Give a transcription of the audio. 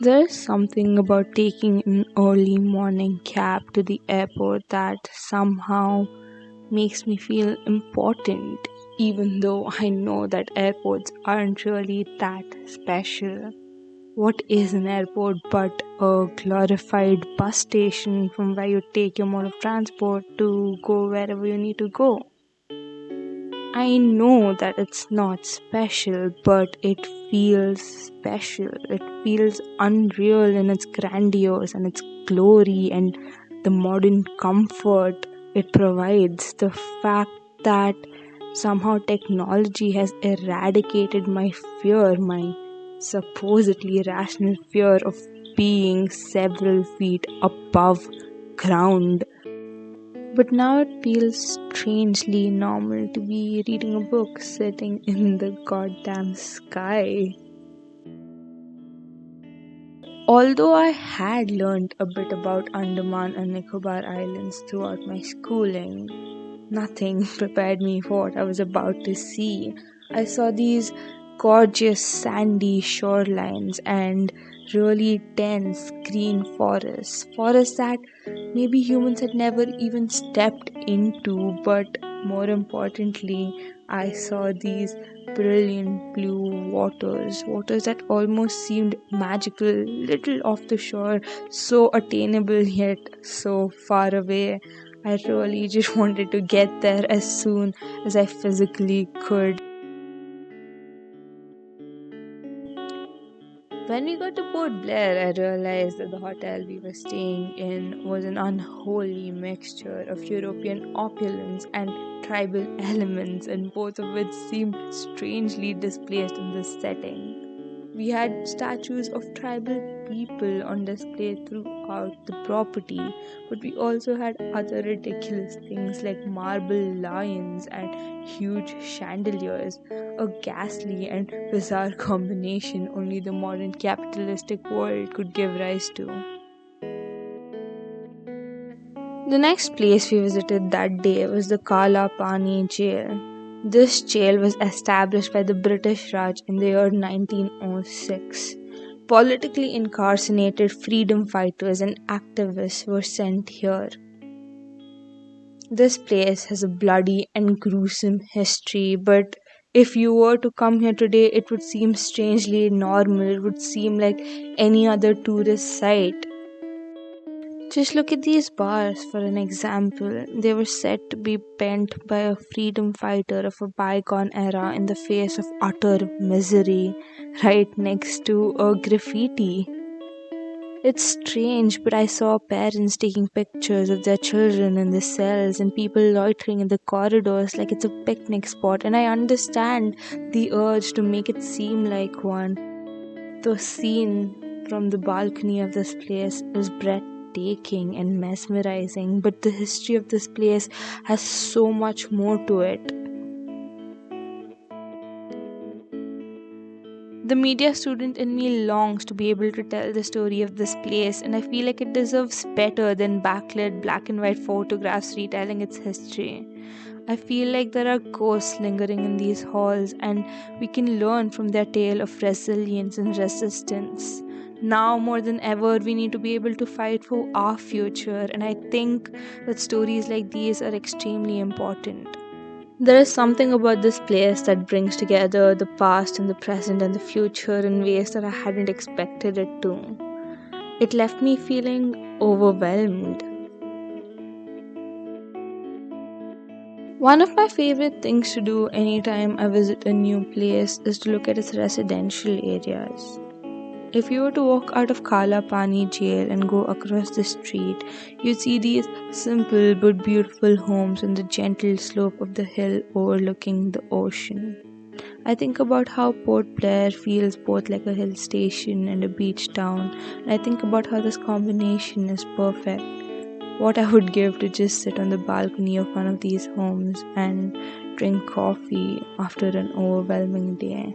There's something about taking an early morning cab to the airport that somehow makes me feel important, even though I know that airports aren't really that special. What is an airport but a glorified bus station from where you take your mode of transport to go wherever you need to go? I know that it's not special, but it feels special. It feels unreal in its grandiose and its glory and the modern comfort it provides. The fact that somehow technology has eradicated my fear, my supposedly rational fear of being several feet above ground. But now it feels strangely normal to be reading a book sitting in the goddamn sky. Although I had learned a bit about Andaman and Nicobar Islands throughout my schooling, nothing prepared me for what I was about to see. I saw these gorgeous sandy shorelines and really dense green forests. Forests that maybe humans had never even stepped into, but more importantly, I saw these brilliant blue waters that almost seemed magical, little off the shore, so attainable yet so far away. I really just wanted to get there as soon as I physically could. When we got to Port Blair, I realized that the hotel we were staying in was an unholy mixture of European opulence and tribal elements, and both of which seemed strangely displaced in this setting. We had statues of tribal people on display throughout the property, but we also had other ridiculous things like marble lions and huge chandeliers, a ghastly and bizarre combination only the modern capitalistic world could give rise to. The next place we visited that day was the Kala Pani jail. This jail was established by the British Raj in the year 1906. Politically incarcerated freedom fighters and activists were sent here. This place has a bloody and gruesome history, but if you were to come here today, it would seem strangely normal. It would seem like any other tourist site. Just look at these bars for an example. They were said to be penned by a freedom fighter of a bygone era in the face of utter misery, right next to a graffiti. It's strange, but I saw parents taking pictures of their children in the cells and people loitering in the corridors like it's a picnic spot, and I understand the urge to make it seem like one. The scene from the balcony of this place is breathtaking and mesmerizing, but the history of this place has so much more to it. The media student in me longs to be able to tell the story of this place, and I feel like it deserves better than backlit black and white photographs retelling its history. I feel like there are ghosts lingering in these halls, and we can learn from their tale of resilience and resistance. Now more than ever, we need to be able to fight for our future, and I think that stories like these are extremely important. There is something about this place that brings together the past and the present and the future in ways that I hadn't expected it to. It left me feeling overwhelmed. One of my favorite things to do anytime I visit a new place is to look at its residential areas. If you were to walk out of Kala Pani jail and go across the street, you'd see these simple but beautiful homes on the gentle slope of the hill overlooking the ocean. I think about how Port Blair feels both like a hill station and a beach town, and I think about how this combination is perfect. What I would give to just sit on the balcony of one of these homes and drink coffee after an overwhelming day.